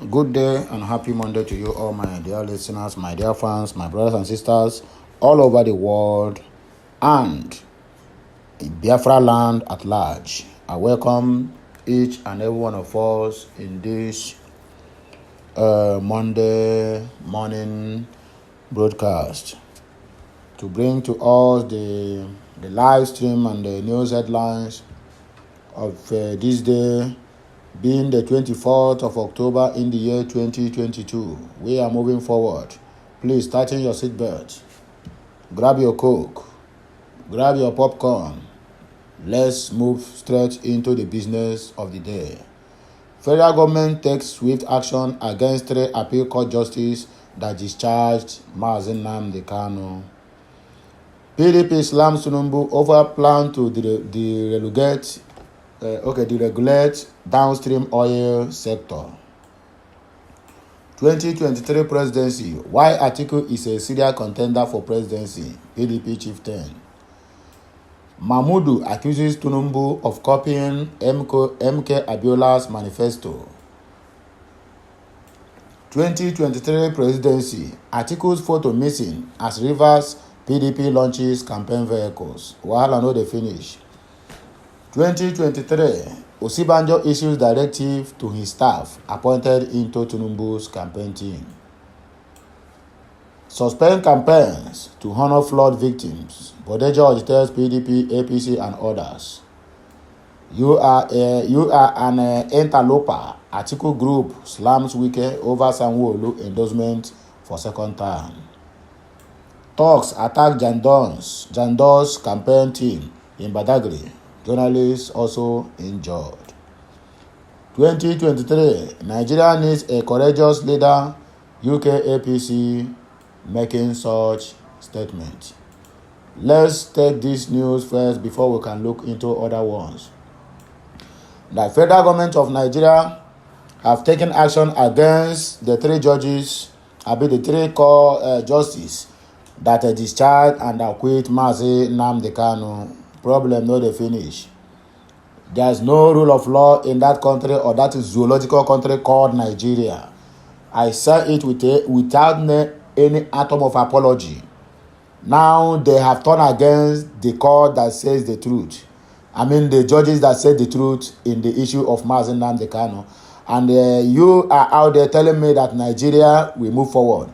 Good day and happy Monday to you all, my dear listeners, my dear fans, my brothers and sisters all over the world and in Biafra land at large. I welcome each and every one of us in this Monday morning broadcast to bring to us the live stream and the news headlines of this day, being the 24th of October in the year 2022. We are moving forward. Please tighten your seatbelt. Grab your Coke. Grab your popcorn. Let's move straight into the business of the day. Federal government takes swift action against 3 appeal court justices that discharged Mazi Nnamdi Kanu. PDP slams Tinubu over plan to deregulate downstream oil sector. 2023 presidency. Why Atiku is a serious contender for presidency? PDP chieftain. Mahmoud accuses Tinubu of copying MK Abiola's manifesto. 2023 presidency. Atiku's photo missing as Rivers PDP launches campaign vehicles. Wahala no dey finish. 2023, Osibanjo issues directive to his staff appointed into Tinubu's campaign team. Suspend campaigns to honor flood victims. Bode George tells PDP, APC and others. You are an interloper. Atiku group slams Wike over Sanwo-Olu endorsement for second term. Talks attack Jandor's campaign team in Badagry. Journalists also injured. 2023, Nigeria needs a courageous leader. UK APC making such statement. Let's take this news first before we can look into other ones. The federal government of Nigeria have taken action against the 3 judges, the 3 core justices that are discharged and acquit Mazi Nnamdi Kanu. Problem no dey finish. There's no rule of law in that country or that zoological country called Nigeria. I say it without any atom of apology. Now they have turned against the court that says the truth. The judges that said the truth in the issue of Mazi Nnamdi Kanu. And you are out there telling me that Nigeria will move forward.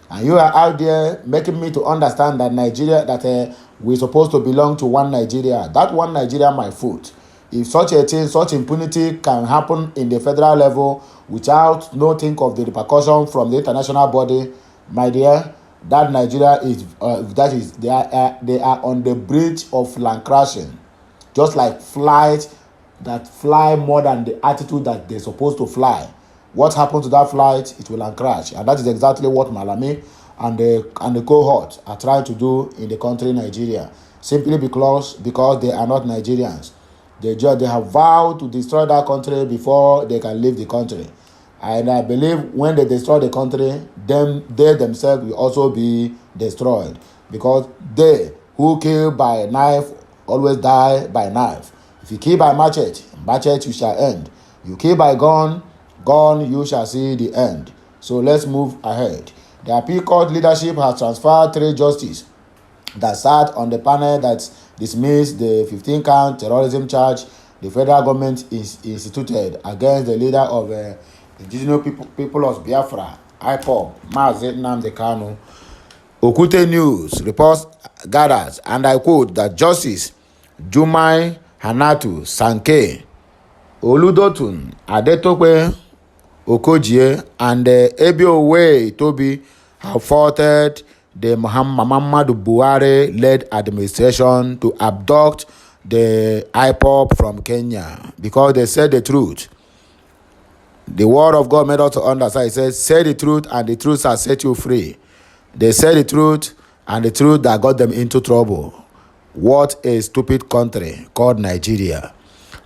And you are out there making me to understand that Nigeria, that we're supposed to belong to one Nigeria. That one Nigeria, my foot. If such a thing, such impunity can happen in the federal level without no think of the repercussion from the international body, my dear, that Nigeria is they are on the bridge of land crashing, just like flights that fly more than the altitude that they're supposed to fly. What happened to that flight? It will land crash, and that is exactly what Malami and the cohort are trying to do in the country Nigeria, simply because they are not Nigerians. They have vowed to destroy that country before they can leave the country. And I believe when they destroy the country, they themselves will also be destroyed. Because they who kill by knife always die by knife. If you kill by machete you shall end. You kill by gun, you shall see the end. So let's move ahead. The appeal court leadership has transferred 3 justices that sat on the panel that dismissed the 15-count terrorism charge the federal government instituted against the leader of the indigenous people of Biafra, IPOB, Mazi Nnamdi Kanu. Okute News reports gathers, and I quote, that Justice Jumai Hanatu Sanke, Oludotun Adetope Okojie, and Ebiowe Tobi have faulted the Muhammadu Buhari-led administration to abduct the IPOB from Kenya because they said the truth. The word of God made us to understand. It says, say the truth and the truth shall set you free. They said the truth and the truth that got them into trouble. What a stupid country called Nigeria.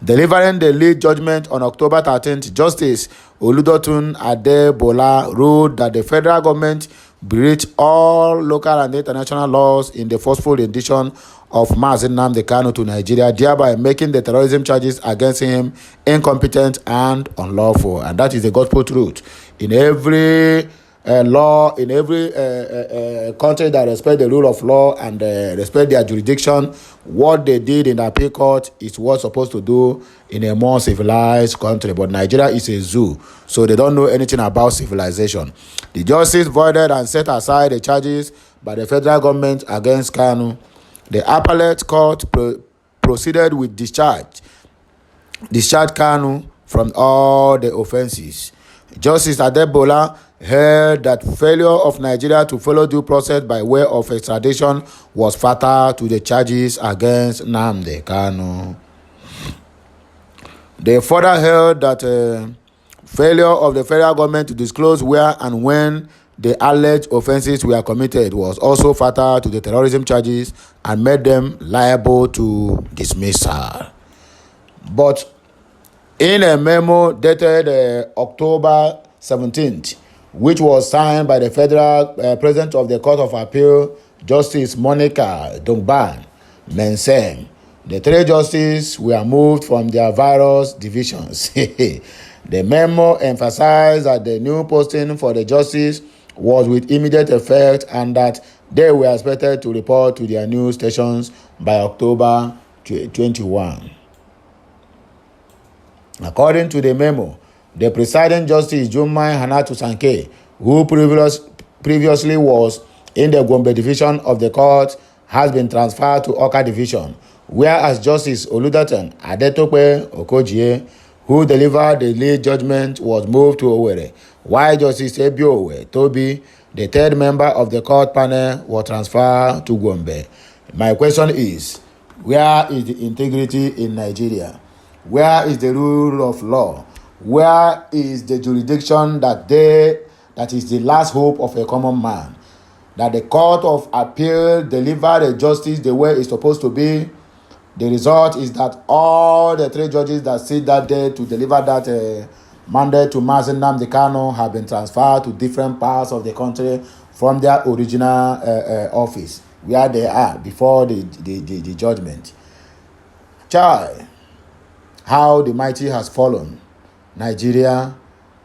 Delivering the lead judgment on October 13th, Justice Oludotun Adebola ruled that the federal government breached all local and international laws in the forceful rendition of Mazi Nnamdi Kanu to Nigeria, thereby making the terrorism charges against him incompetent and unlawful. And that is the gospel truth. In every law, in every country that respect the rule of law and respect their jurisdiction, what they did in the appeal court is what's supposed to do in a more civilized country. But Nigeria is a zoo, so they don't know anything about civilization. The justice voided and set aside the charges by the federal government against Kanu. The appellate court proceeded with discharged Kanu from all the offenses. Justice Adebola held that failure of Nigeria to follow due process by way of extradition was fatal to the charges against Nnamdi Kanu. They further held that failure of the federal government to disclose where and when the alleged offenses were committed was also fatal to the terrorism charges and made them liable to dismissal. But in a memo dated October 17th, which was signed by the federal president of the Court of Appeal, Justice Monica Dongban Menseng, the three justices were moved from their various divisions. The memo emphasized that the new posting for the justice was with immediate effect and that they were expected to report to their new stations by October 21. According to the memo, the presiding justice Jumai Hanatu Sanke, who previously was in the Gombe division of the court, has been transferred to Oka division, whereas Justice Oludatan Adetope Okojie, who delivered the lead judgment, was moved to Owerri, while Justice Ebiowe Tobi, the third member of the court panel, was transferred to Gombe. My question is, where is the integrity in Nigeria? Where is the rule of law? Where is the jurisdiction that is the last hope of a common man? That the Court of Appeal delivered a justice the way it's supposed to be. The result is that all the three judges that sit that day to deliver that mandate to Mazi Nnamdi Kanu have been transferred to different parts of the country from their original office, where they are before the judgment. Chai, how the mighty has fallen. Nigeria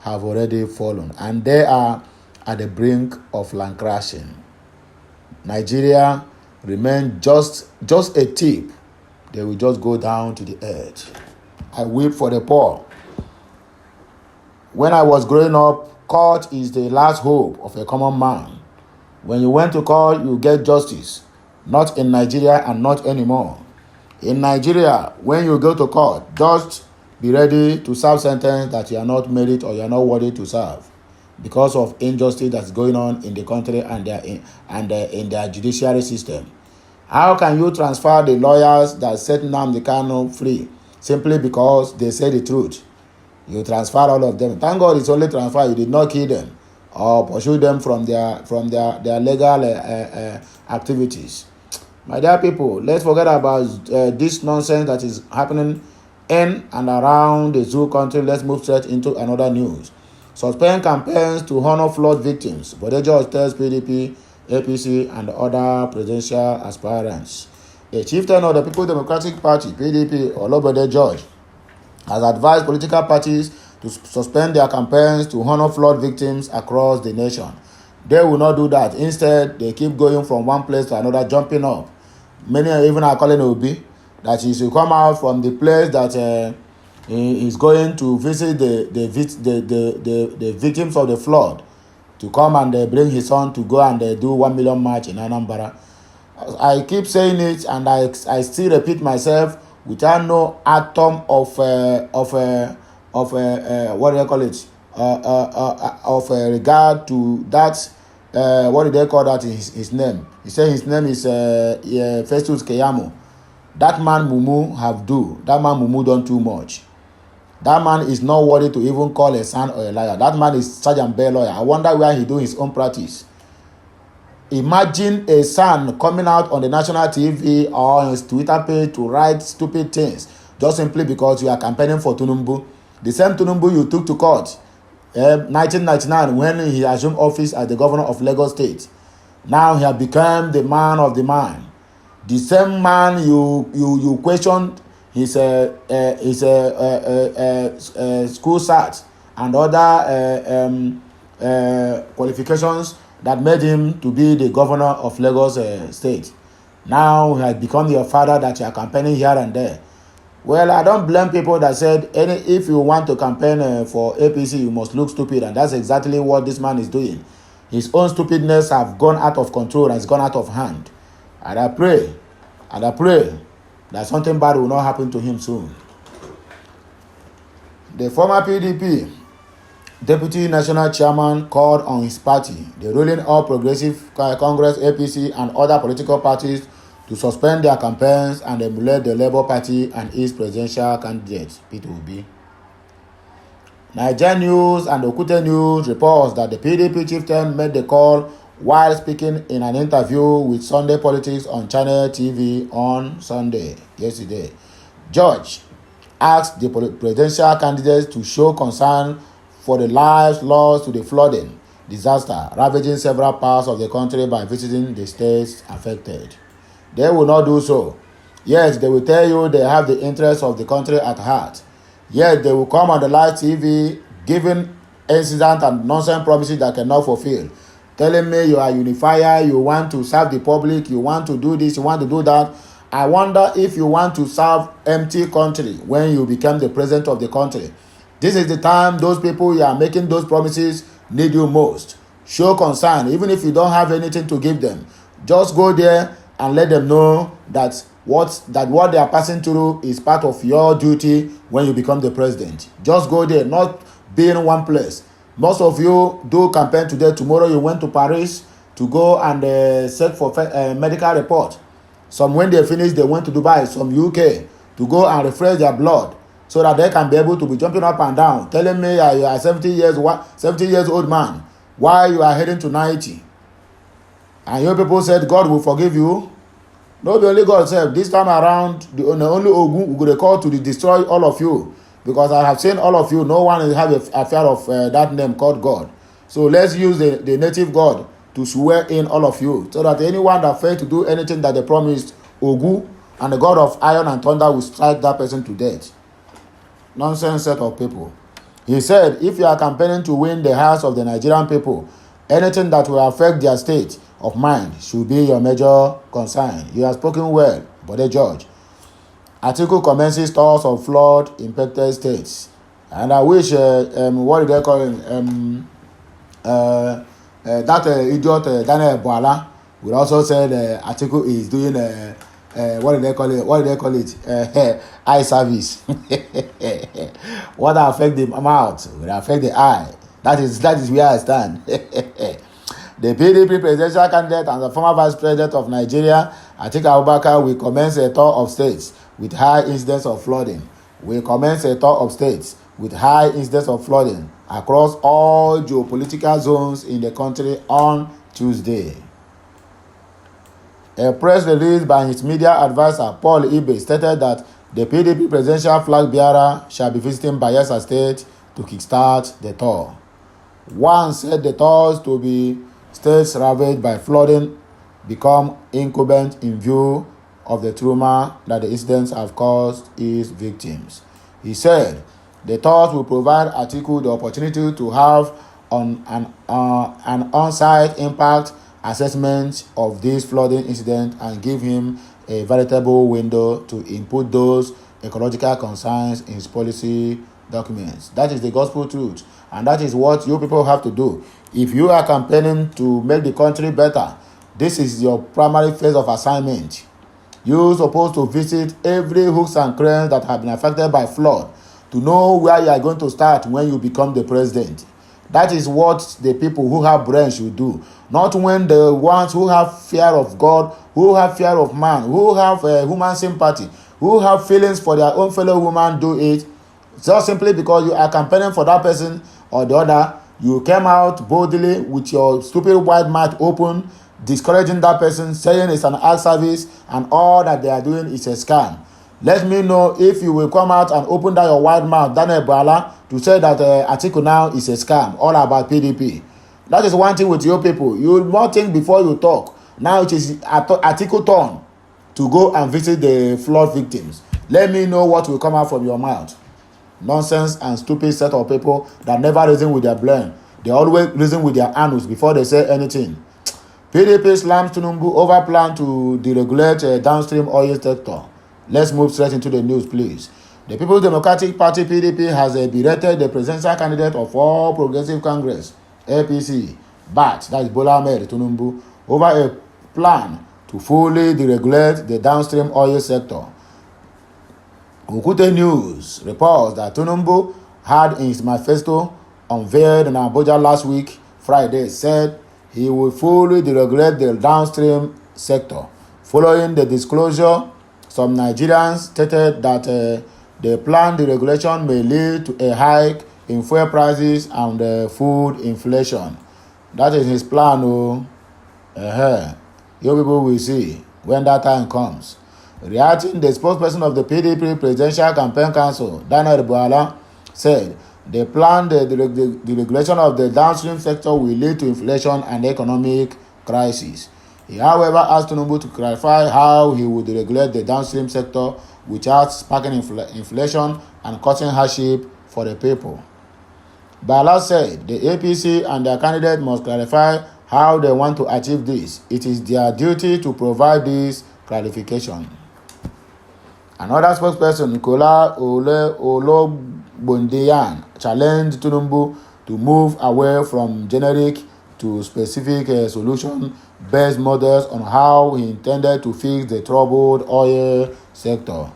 have already fallen, and they are at the brink of land crashing. Nigeria remain just a tip. They will just go down to the edge. I weep for the poor. When I was growing up, court is the last hope of a common man. When you went to court, you get justice. Not in Nigeria and not anymore. In Nigeria, when you go to court, just be ready to serve sentence that you are not merit or you are not worthy to serve because of injustice that's going on in the country and in their judiciary system. How can you transfer the lawyers that set Nnamdi Kanu free simply because they say the truth? You transfer all of them. Thank God it's only transfer. You did not kill them or pursue them from their legal activities. My dear people, let's forget about this nonsense that is happening in and around the zoo country. Let's move straight into another news. Suspend campaigns to honor flood victims. Bodejo tells PDP, APC, and other presidential aspirants. A chieftain of the People's Democratic Party, PDP, Olobode George, has advised political parties to suspend their campaigns to honor flood victims across the nation. They will not do that. Instead, they keep going from one place to another, jumping up. Many even are calling Obi that he should come out from the place that he is going to visit the victims of the flood, to come and bring his son to go and do 1 million march in Anambra. I keep saying it, and I still repeat myself without no atom of what do they call it? Of regard to that. What did they call that? His name? He said his name is Festus Keyamo. That man Mumu have do. That man Mumu done too much. That man is not worthy to even call a son or a liar. That man is Sergeant Bell lawyer. I wonder where he do his own practice. Imagine a son coming out on the national TV or his Twitter page to write stupid things just simply because you are campaigning for Tinubu. The same Tinubu you took to court 1999 when he assumed office as the governor of Lagos State. Now he has become the man of the man. The same man you questioned his school cert and other qualifications that made him to be the governor of Lagos State. Now he has become your father that you are campaigning here and there. Well, I don't blame people that said if you want to campaign for APC, you must look stupid, and that's exactly what this man is doing. His own stupidness have gone out of control and has gone out of hand. And I pray that something bad will not happen to him soon. The former PDP Deputy National Chairman called on his party, the ruling All Progressive Congress APC, and other political parties to suspend their campaigns and emulate the Labour Party and its presidential candidate, Peter Obi. Nigerian News and Okute News reports that the PDP chieftain made the call while speaking in an interview with Sunday Politics on Channel TV on Sunday, yesterday. George asked the presidential candidates to show concern for the lives lost to the flooding disaster ravaging several parts of the country by visiting the states affected. They will not do so. Yes, they will tell you they have the interests of the country at heart. Yes, they will come on the live TV giving incident and nonsense promises that cannot fulfill. Telling me you are unifier, you want to serve the public, you want to do this, you want to do that. I wonder if you want to serve empty country when you become the president of the country. This is the time those people you are making those promises need you most. Show concern, even if you don't have anything to give them. Just go there and let them know that what they are passing through is part of your duty when you become the president. Just go there, not be in one place. Most of you do campaign today. Tomorrow you went to Paris to go and search for medical report. Some when they finish, they went to Dubai, some UK, to go and refresh their blood, so that they can be able to be jumping up and down, telling me you are 70 years old man, why you are heading to 90. And your people said God will forgive you. No, the only God said, this time around, the only Ogun will call to destroy all of you. Because I have seen all of you, no one have a fear of that name called God. So let's use the native God to swear in all of you, so that anyone that failed to do anything that they promised, Ogu and the God of iron and thunder will strike that person to death. Nonsense set of people. He said, if you are campaigning to win the hearts of the Nigerian people, anything that will affect their state of mind should be your major concern. You have spoken well, Bode George. Article commences tours of flood-impacted states. And I wish, what do they call him? That idiot Daniel Boala would also say the article is doing what do they call it? Eye service. What affect the mouth will affect the eye. That is where I stand. The PDP presidential candidate and the former vice president of Nigeria, Atiku Abubakar, will commence a tour of states with high incidence of flooding. Across all geopolitical zones in the country on Tuesday. A press release by his media advisor, Paul Ibe, stated that the PDP presidential flag bearer shall be visiting Bayelsa State to kickstart the tour. One said the tours to be states ravaged by flooding become incumbent in view of the trauma that the incidents have caused its victims. He said the tours will provide Atiku the opportunity to have an on-site impact assessment of this flooding incident and give him a veritable window to input those ecological concerns in his policy documents. That is the gospel truth, and that is what you people have to do. If you are campaigning to make the country better, this is your primary phase of assignment. You're supposed to visit every hooks and cranes that have been affected by flood to know where you are going to start when you become the president. That is what the people who have brains should do. Not when the ones who have fear of God, who have fear of man, who have human sympathy, who have feelings for their own fellow woman do it. Just simply because you are campaigning for that person or the other, you came out boldly with your stupid wide mouth open, discouraging that person, saying it's an eye service and all that they are doing is a scam. Let me know if you will come out and open that your wide mouth, Daniel Bala, to say that Atiku now is a scam, all about PDP. That is one thing with your people. You will not think before you talk. Now it is Atiku turn to go and visit the flood victims. Let me know what will come out from your mouth. nonsense and stupid set of people that never reason with their brain. They always reason with their anus before they say anything. PDP slams Tinubu over plan to deregulate downstream oil sector. Let's move straight into the news, please. The People's Democratic Party (PDP) has berated the presidential candidate of All Progressive Congress (APC), BAT, that is Bola Ahmed Tinubu, over a plan to fully deregulate the downstream oil sector. Okute News reports that Tinubu had in his manifesto unveiled in Abuja last week, Friday, said he will fully deregulate the downstream sector. Following the disclosure, some Nigerians stated that the planned deregulation may lead to a hike in fuel prices and food inflation. That is his plan. You people will see when that time comes. Reacting, the spokesperson of the PDP Presidential Campaign Council, Daniel Buala, said the planned deregulation of the downstream sector will lead to inflation and economic crisis. He, however, asked Tinubu to clarify how he would deregulate the downstream sector without sparking inflation and causing hardship for the people. Bala said the APC and their candidate must clarify how they want to achieve this. It is their duty to provide this clarification. Another spokesperson, Nicola Ologbondeyan, challenged Tinubu to move away from generic to specific solution-based models on how he intended to fix the troubled oil sector.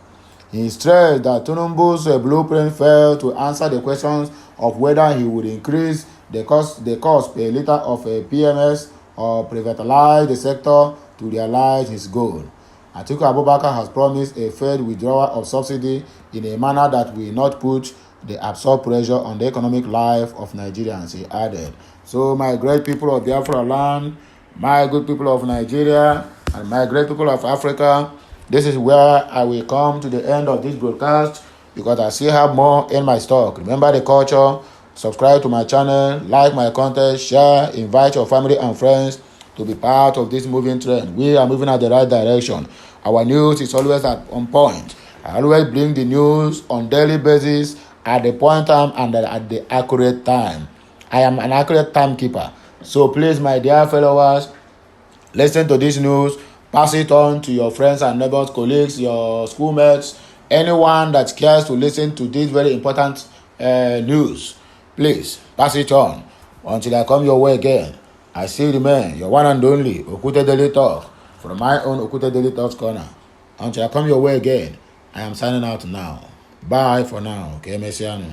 He stressed that Tinubu's blueprint failed to answer the questions of whether he would increase the cost per liter of PMS or privatize the sector to realize his goal. Atiku Abubakar has promised a fair withdrawal of subsidy in a manner that will not put the absurd pressure on the economic life of Nigerians, he added. So, my great people of Biafra land, my good people of Nigeria, and my great people of Africa, this is where I will come to the end of this broadcast because I still have more in my stock. Remember the culture, subscribe to my channel, like my content, share, invite your family and friends to be part of this moving trend. We are moving at the right direction. Our news is always on point. I always bring the news on daily basis at the point time and at the accurate time. I am an accurate timekeeper. So please, my dear followers, listen to this news, pass it on to your friends and neighbors, colleagues, your schoolmates, anyone that cares to listen to this very important news. Please pass it on until I come your way again. I still remain your one and only Okute Daily Talk from my own Okute Daily Talks corner. Until I come your way again, I am signing out now. Bye for now. Okay, Messiano.